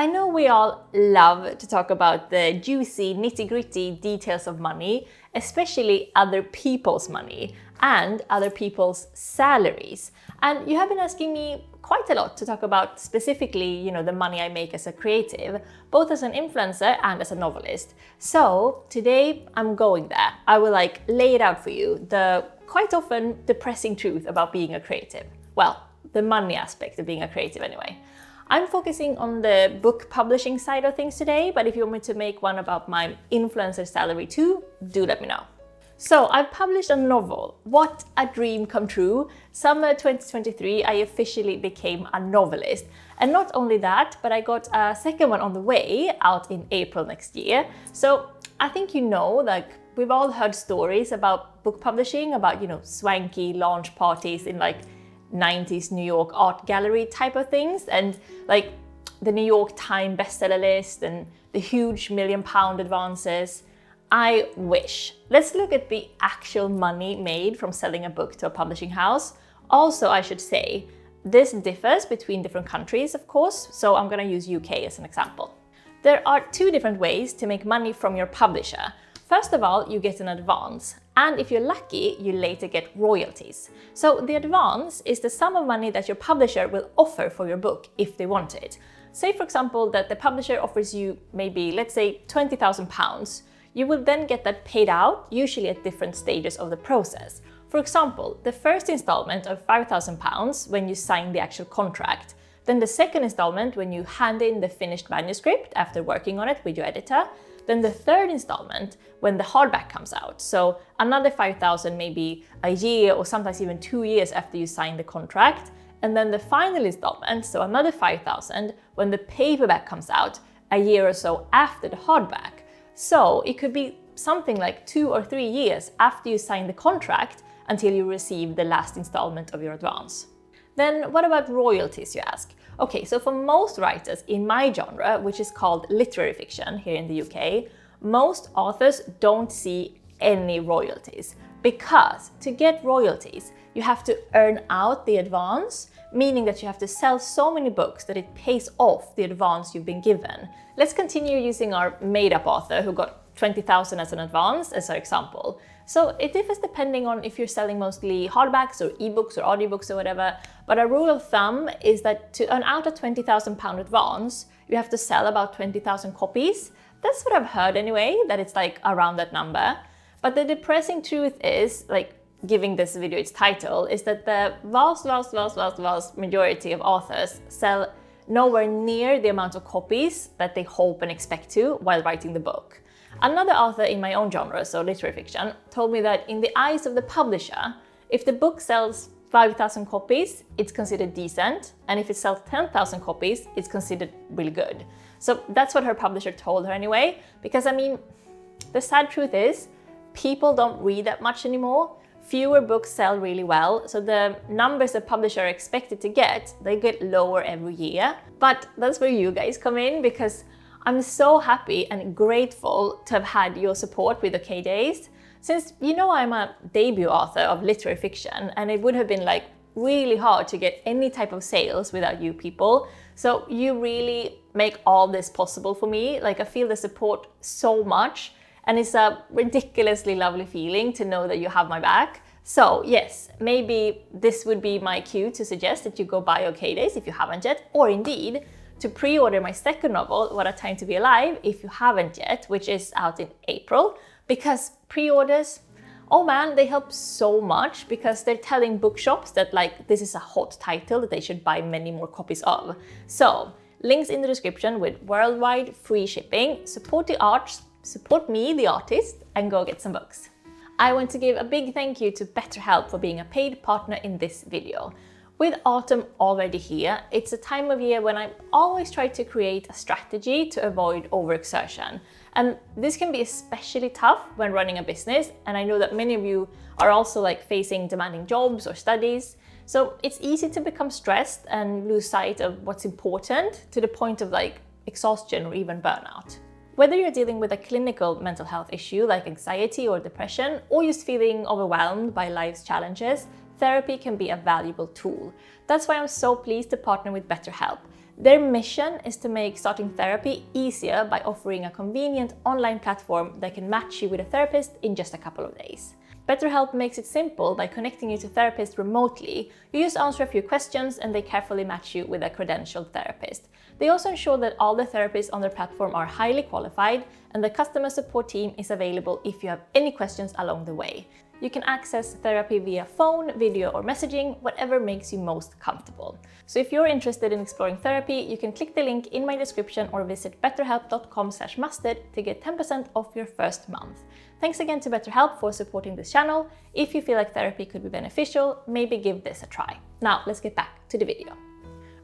I know we all love to talk about the juicy, nitty-gritty details of money, especially other people's money and other people's salaries. And you have been asking me quite a lot to talk about specifically, the money I make as a creative, both as an influencer and as a novelist. So today I'm going there. I will lay it out for you, the quite often depressing truth about being a creative. Well, the money aspect of being a creative anyway. I'm focusing on the book publishing side of things today, but if you want me to make one about my influencer salary too, do let me know. So I've published a novel, What a Dream Come True. Summer 2023, I officially became a novelist. And not only that, but I got a second one on the way out in April next year. So I think we've all heard stories about book publishing, about, swanky launch parties in 90s New York art gallery type of things, and the New York Times bestseller list and the huge £1 million advances. I wish. Let's look at the actual money made from selling a book to a publishing house. Also, I should say, this differs between different countries, of course, so I'm going to use UK as an example. There are two different ways to make money from your publisher. First of all, you get an advance, and if you're lucky, you later get royalties. So the advance is the sum of money that your publisher will offer for your book if they want it. Say, for example, that the publisher offers you maybe, let's say, £20,000. You will then get that paid out, usually at different stages of the process. For example, the first installment of £5,000 when you sign the actual contract. Then the second installment when you hand in the finished manuscript after working on it with your editor. Then the third installment when the hardback comes out. So another 5,000 maybe a year or sometimes even 2 years after you sign the contract. And then the final installment, so another 5,000 when the paperback comes out a year or so after the hardback. So it could be something like 2 or 3 years after you sign the contract until you receive the last installment of your advance. Then what about royalties, you ask? Okay, so for most writers in my genre, which is called literary fiction here in the UK, most authors don't see any royalties, because to get royalties, you have to earn out the advance, meaning that you have to sell so many books that it pays off the advance you've been given. Let's continue using our made-up author who got 20,000 as an advance as our example. So it differs depending on if you're selling mostly hardbacks or ebooks or audiobooks or whatever, but a rule of thumb is that to earn out a £20,000 advance, you have to sell about 20,000 copies. That's what I've heard anyway, that it's around that number. But the depressing truth is, giving this video its title, is that the vast majority of authors sell nowhere near the amount of copies that they hope and expect to while writing the book. Another author in my own genre, so literary fiction, told me that in the eyes of the publisher, if the book sells 5,000 copies, it's considered decent, and if it sells 10,000 copies, it's considered really good. So that's what her publisher told her anyway, because the sad truth is, people don't read that much anymore. Fewer books sell really well, so the numbers the publisher are expected to get, they get lower every year. But that's where you guys come in, because I'm so happy and grateful to have had your support with OK Days. Since I'm a debut author of literary fiction, and it would have been really hard to get any type of sales without you people. So you really make all this possible for me. I feel the support so much. And it's a ridiculously lovely feeling to know that you have my back. So yes, maybe this would be my cue to suggest that you go buy OK Days if you haven't yet, or indeed to pre-order my second novel, What a Time to Be Alive, if you haven't yet, which is out in April, because pre-orders, oh man, they help so much, because they're telling bookshops that this is a hot title that they should buy many more copies of. So links in the description with worldwide free shipping. Support the arts. Support me, the artist, and go get some books. I want to give a big thank you to BetterHelp for being a paid partner in this video. With autumn already here, it's a time of year when I always try to create a strategy to avoid overexertion. And this can be especially tough when running a business, and I know that many of you are also facing demanding jobs or studies. So it's easy to become stressed and lose sight of what's important to the point of exhaustion or even burnout. Whether you're dealing with a clinical mental health issue like anxiety or depression, or just feeling overwhelmed by life's challenges, therapy can be a valuable tool. That's why I'm so pleased to partner with BetterHelp. Their mission is to make starting therapy easier by offering a convenient online platform that can match you with a therapist in just a couple of days. BetterHelp makes it simple by connecting you to therapists remotely. You just answer a few questions and they carefully match you with a credentialed therapist. They also ensure that all the therapists on their platform are highly qualified, and the customer support team is available if you have any questions along the way. You can access therapy via phone, video, or messaging, whatever makes you most comfortable. So if you're interested in exploring therapy, you can click the link in my description or visit betterhelp.com/mustard to get 10% off your first month. Thanks again to BetterHelp for supporting this channel. If you feel like therapy could be beneficial, maybe give this a try. Now let's get back to the video.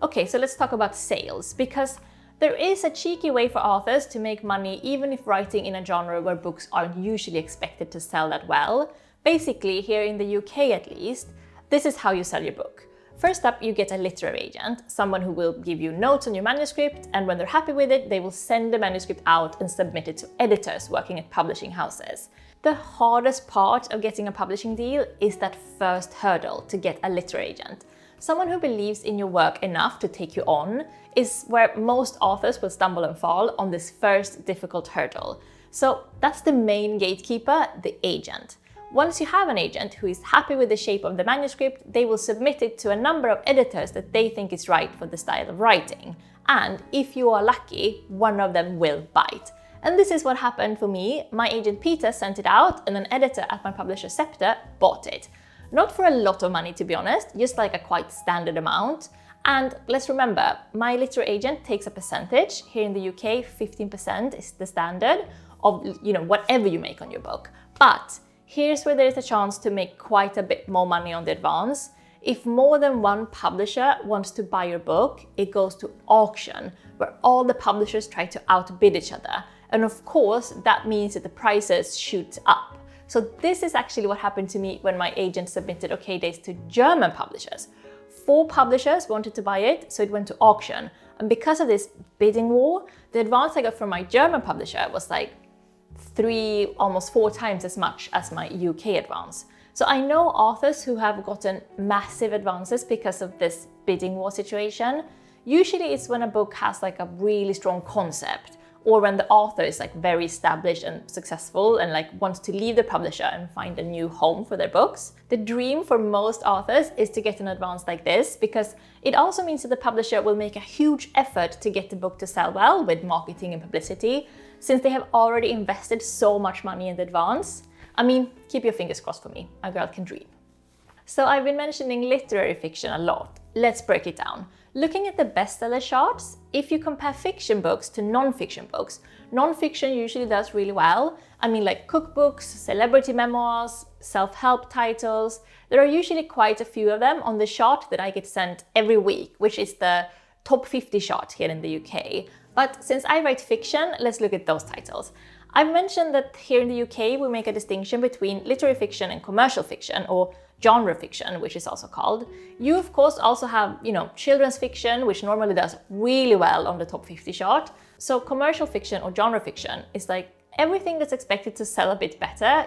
Okay, so let's talk about sales, because there is a cheeky way for authors to make money even if writing in a genre where books aren't usually expected to sell that well. Basically, here in the UK at least, this is how you sell your book. First up, you get a literary agent, someone who will give you notes on your manuscript, and when they're happy with it, they will send the manuscript out and submit it to editors working at publishing houses. The hardest part of getting a publishing deal is that first hurdle to get a literary agent. Someone who believes in your work enough to take you on is where most authors will stumble and fall on this first difficult hurdle. So that's the main gatekeeper, the agent. Once you have an agent who is happy with the shape of the manuscript, they will submit it to a number of editors that they think is right for the style of writing. And if you are lucky, one of them will bite. And this is what happened for me. My agent Peter sent it out and an editor at my publisher Scepter bought it. Not for a lot of money, to be honest, just like a quite standard amount. And let's remember, my literary agent takes a percentage. Here in the UK, 15% is the standard of, whatever you make on your book. But here's where there is a chance to make quite a bit more money on the advance. If more than one publisher wants to buy your book, it goes to auction, where all the publishers try to outbid each other. And of course, that means that the prices shoot up. So this is actually what happened to me when my agent submitted OK Days to German publishers. 4 publishers wanted to buy it, so it went to auction. And because of this bidding war, the advance I got from my German publisher was like 3, almost 4 times as much as my UK advance. So I know authors who have gotten massive advances because of this bidding war situation. Usually it's when a book has like a really strong concept, or when the author is like very established and successful and like wants to leave the publisher and find a new home for their books. The dream for most authors is to get an advance like this, because it also means that the publisher will make a huge effort to get the book to sell well with marketing and publicity, since they have already invested so much money in the advance. I mean, keep your fingers crossed for me, a girl can dream. So I've been mentioning literary fiction a lot. Let's break it down. Looking at the bestseller charts, if you compare fiction books to non-fiction books, non-fiction usually does really well. I mean, like cookbooks, celebrity memoirs, self-help titles. There are usually quite a few of them on the chart that I get sent every week, which is the top 50 chart here in the UK. But since I write fiction, let's look at those titles. I've mentioned that here in the UK we make a distinction between literary fiction and commercial fiction, or genre fiction, which is also called. You of course also have, children's fiction, which normally does really well on the top 50 chart. So commercial fiction or genre fiction is like everything that's expected to sell a bit better,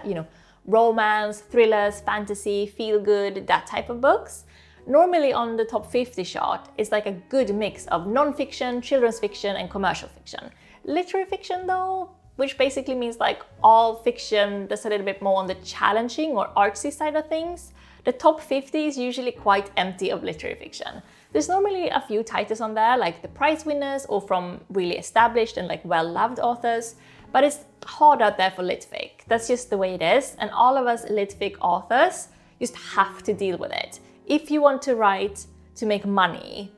romance, thrillers, fantasy, feel good, that type of books. Normally on the top 50 chart is like a good mix of non-fiction, children's fiction, and commercial fiction. Literary fiction though, which basically means like all fiction that's a little bit more on the challenging or artsy side of things. The top 50 is usually quite empty of literary fiction. There's normally a few titles on there, like the prize winners or from really established and like well-loved authors, but it's hard out there for litfic. That's just the way it is, and all of us litfic authors just have to deal with it. If you want to write to make money,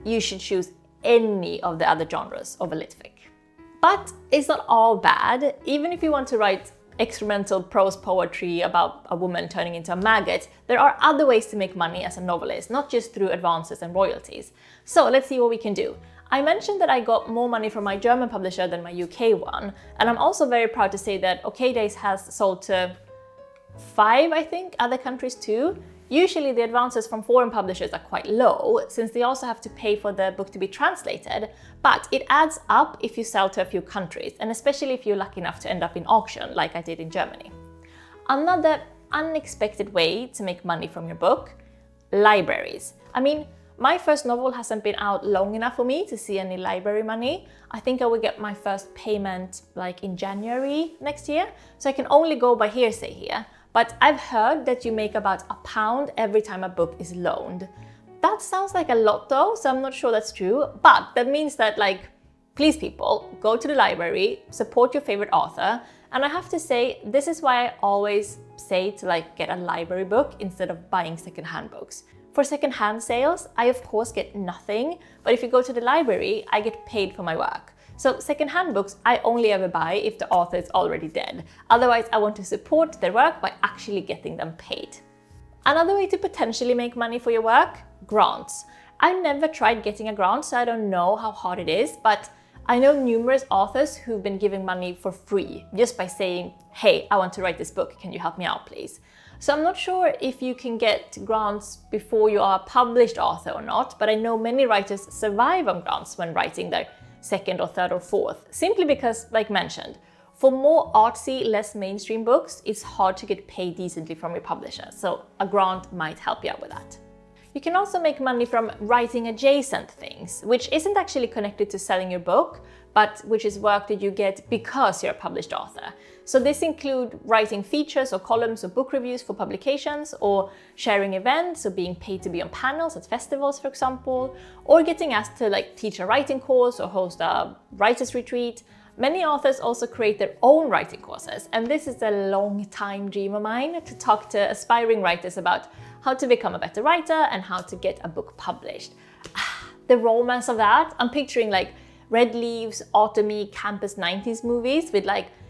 you should choose any of the other genres over litfic. But it's not all bad. Even if you want to write experimental prose poetry about a woman turning into a maggot, there are other ways to make money as a novelist, not just through advances and royalties. So let's see what we can do. I mentioned that I got more money from my German publisher than my UK one, and I'm also very proud to say that OK Days has sold to 5, I think, other countries too. Usually the advances from foreign publishers are quite low, since they also have to pay for the book to be translated, but it adds up if you sell to a few countries, and especially if you're lucky enough to end up in auction, like I did in Germany. Another unexpected way to make money from your book: libraries. I mean, My first novel hasn't been out long enough for me to see any library money. I think I will get my first payment like in January next year, so I can only go by hearsay here. But I've heard that you make about £1 every time a book is loaned. That sounds like a lot though, so I'm not sure that's true, but that means that please people, go to the library, support your favorite author. And I have to say, this is why I always say to get a library book instead of buying secondhand books. For secondhand sales, I of course get nothing, but if you go to the library, I get paid for my work. So secondhand books I only ever buy if the author is already dead. Otherwise, I want to support their work by actually getting them paid. Another way to potentially make money for your work, grants. I've never tried getting a grant, so I don't know how hard it is, but I know numerous authors who've been giving money for free just by saying, hey, I want to write this book, can you help me out please? So I'm not sure if you can get grants before you are a published author or not, but I know many writers survive on grants when writing their second or third or fourth, simply because, like mentioned, for more artsy, less mainstream books, it's hard to get paid decently from your publisher, so a grant might help you out with that. You can also make money from writing adjacent things, which isn't actually connected to selling your book, but which is work that you get because you're a published author. So this includes writing features or columns or book reviews for publications, or sharing events, or being paid to be on panels at festivals, for example, or getting asked to teach a writing course or host a writer's retreat. Many authors also create their own writing courses, and this is a long-time dream of mine, to talk to aspiring writers about how to become a better writer and how to get a book published. The romance of that, I'm picturing Red Leaves, Autumny, Campus 90s movies with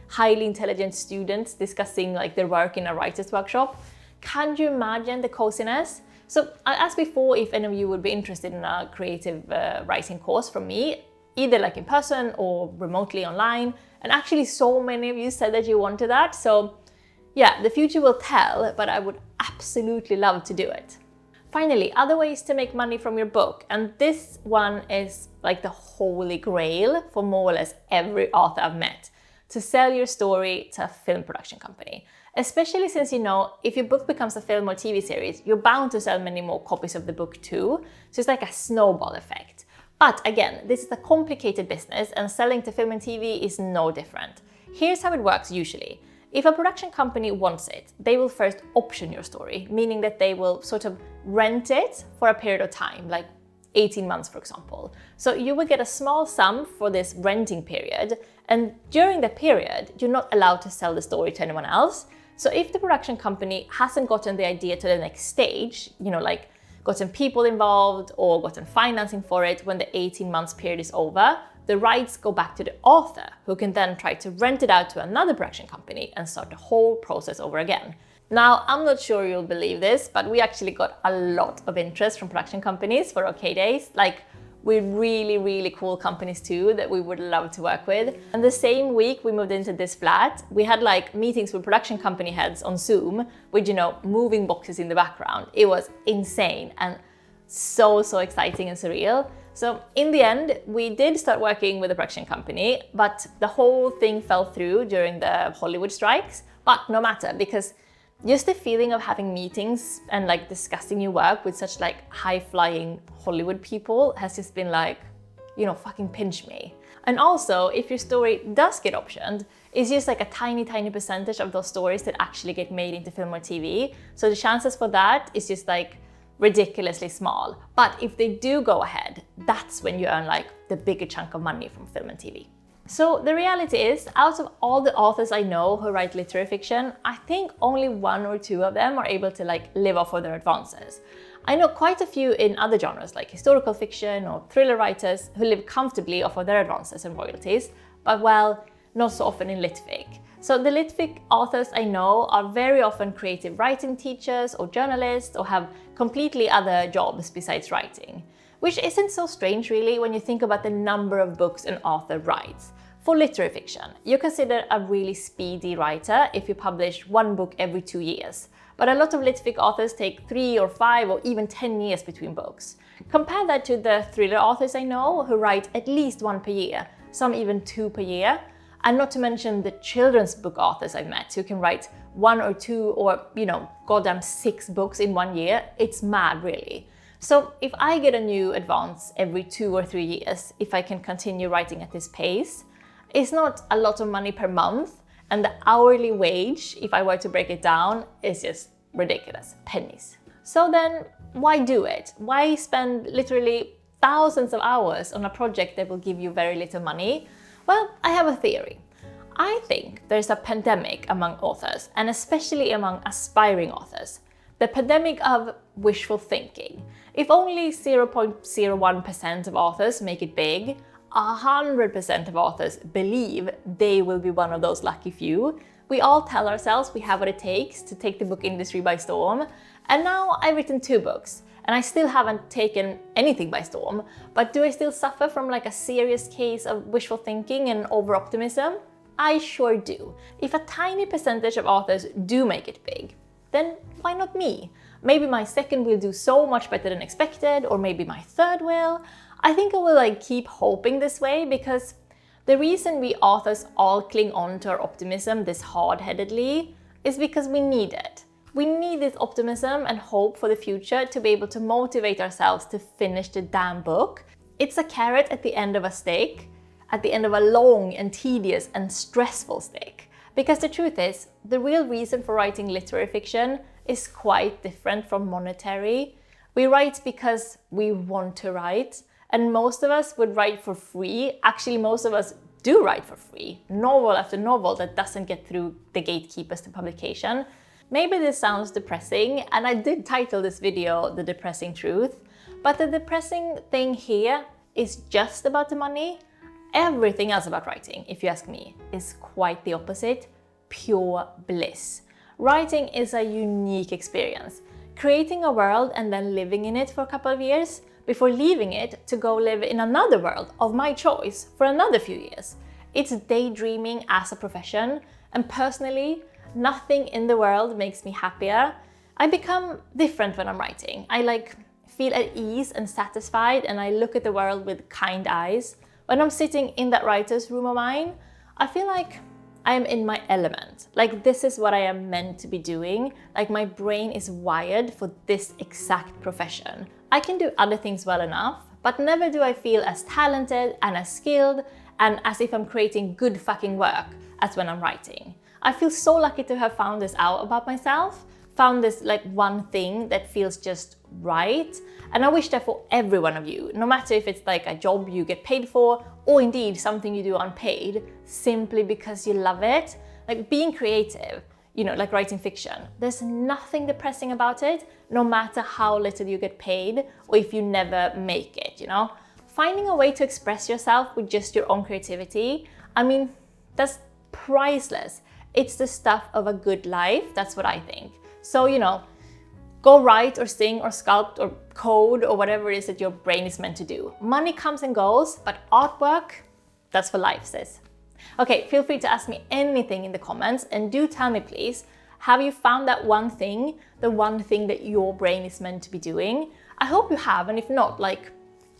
highly intelligent students discussing their work in a writer's workshop. Can you imagine the coziness? So I asked before if any of you would be interested in a creative writing course from me, either in person or remotely online. And actually so many of you said that you wanted that. So yeah, the future will tell, but I would absolutely love to do it. Finally, other ways to make money from your book, and this one is the holy grail for more or less every author I've met: to sell your story to a film production company. Especially since if your book becomes a film or TV series, you're bound to sell many more copies of the book too. So it's like a snowball effect. But again, this is a complicated business, and selling to film and TV is no different. Here's how it works usually. If a production company wants it, they will first option your story, meaning that they will sort of rent it for a period of time, 18 months, for example. So you will get a small sum for this renting period, and during that period, you're not allowed to sell the story to anyone else. So if the production company hasn't gotten the idea to the next stage, gotten people involved or gotten financing for it when the 18 months period is over, the rights go back to the author, who can then try to rent it out to another production company and start the whole process over again. Now, I'm not sure you'll believe this, but we actually got a lot of interest from production companies for OK Days, with really, really cool companies too that we would love to work with. And the same week we moved into this flat, we had meetings with production company heads on Zoom with, moving boxes in the background. It was insane and so exciting and surreal. So in the end, we did start working with a production company, but the whole thing fell through during the Hollywood strikes. But no matter, because just the feeling of having meetings and discussing your work with such high-flying Hollywood people has just been fucking pinch me. And also, if your story does get optioned, it's just a tiny percentage of those stories that actually get made into film or TV. So the chances for that is just ridiculously small. But if they do go ahead, that's when you earn the bigger chunk of money from film and TV. So the reality is, out of all the authors I know who write literary fiction, I think only 1 or 2 of them are able to live off of their advances. I know quite a few in other genres like historical fiction or thriller writers who live comfortably off of their advances and royalties, but well, not so often in litfic. So the litfic authors I know are very often creative writing teachers or journalists, or have completely other jobs besides writing. Which isn't so strange really when you think about the number of books an author writes. For literary fiction, you're considered a really speedy writer if you publish 1 book every 2 years. But a lot of litfic authors take 3 or 5 or even 10 years between books. Compare that to the thriller authors I know who write at least 1 per year, some even 2 per year. And not to mention the children's book authors I've met who can write 1 or 2 or, goddamn 6 books in 1 year. It's mad, really. So if I get a new advance every 2 or 3 years, if I can continue writing at this pace, it's not a lot of money per month, and the hourly wage, if I were to break it down, is just ridiculous, pennies. So then why do it? Why spend literally thousands of hours on a project that will give you very little money? Well, I have a theory. I think there's a pandemic among authors, and especially among aspiring authors. The pandemic of wishful thinking. If only 0.01% of authors make it big, 100% of authors believe they will be one of those lucky few. We all tell ourselves we have what it takes to take the book industry by storm. And now I've written 2 books, and I still haven't taken anything by storm. But do I still suffer from like a serious case of wishful thinking and over-optimism? I sure do. If a tiny percentage of authors do make it big, then why not me? Maybe my second will do so much better than expected, or maybe my third will. I think I will keep hoping this way, because the reason we authors all cling on to our optimism this hard-headedly is because we need it. We need this optimism and hope for the future to be able to motivate ourselves to finish the damn book. It's a carrot at the end of a stick, at the end of a long and tedious and stressful stick. Because the truth is, the real reason for writing literary fiction is quite different from monetary. We write because we want to write, and most of us would write for free. Actually, most of us do write for free, novel after novel that doesn't get through the gatekeepers to publication. Maybe this sounds depressing, and I did title this video The Depressing Truth, but the depressing thing here is just about the money. Everything else about writing, if you ask me, is quite the opposite. Pure bliss. Writing is a unique experience. Creating a world and then living in it for a couple of years before leaving it to go live in another world of my choice for another few years. It's daydreaming as a profession, and personally, nothing in the world makes me happier. I become different when I'm writing. I feel at ease and satisfied, and I look at the world with kind eyes. When I'm sitting in that writer's room of mine, I feel like I am in my element. Like this is what I am meant to be doing. Like my brain is wired for this exact profession. I can do other things well enough, but never do I feel as talented and as skilled and as if I'm creating good fucking work as when I'm writing. I feel so lucky to have found this out about myself, found this one thing that feels just right. And I wish that for every one of you, no matter if it's a job you get paid for or indeed something you do unpaid simply because you love it. Like being creative, like writing fiction, there's nothing depressing about it, no matter how little you get paid or if you never make it, Finding a way to express yourself with just your own creativity, that's priceless. It's the stuff of a good life, that's what I think. So, go write or sing or sculpt or code or whatever it is that your brain is meant to do. Money comes and goes, but artwork, that's for life, sis. Okay, feel free to ask me anything in the comments, and do tell me please, have you found that one thing, the one thing that your brain is meant to be doing? I hope you have, and if not,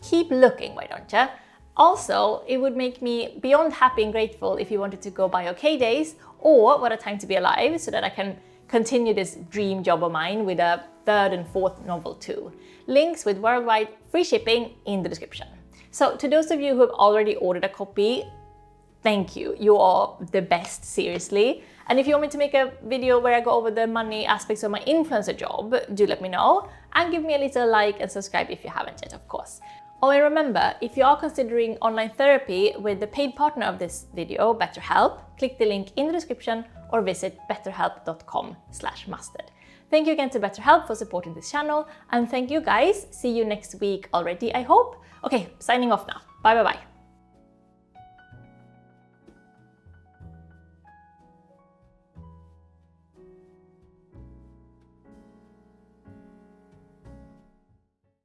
keep looking, why don't you? Also, it would make me beyond happy and grateful if you wanted to go buy OK Days or What a Time to Be Alive, so that I can continue this dream job of mine with a 3rd and 4th novel too. Links with worldwide free shipping in the description. So to those of you who have already ordered a copy, thank you. You are the best, seriously. And if you want me to make a video where I go over the money aspects of my influencer job, do let me know. And give me a little like and subscribe if you haven't yet, of course. Oh, and remember, if you are considering online therapy with the paid partner of this video, BetterHelp, click the link in the description or visit betterhelp.com/mustard. Thank you again to BetterHelp for supporting this channel, and thank you guys. See you next week already, I hope. Okay, signing off now. Bye bye bye.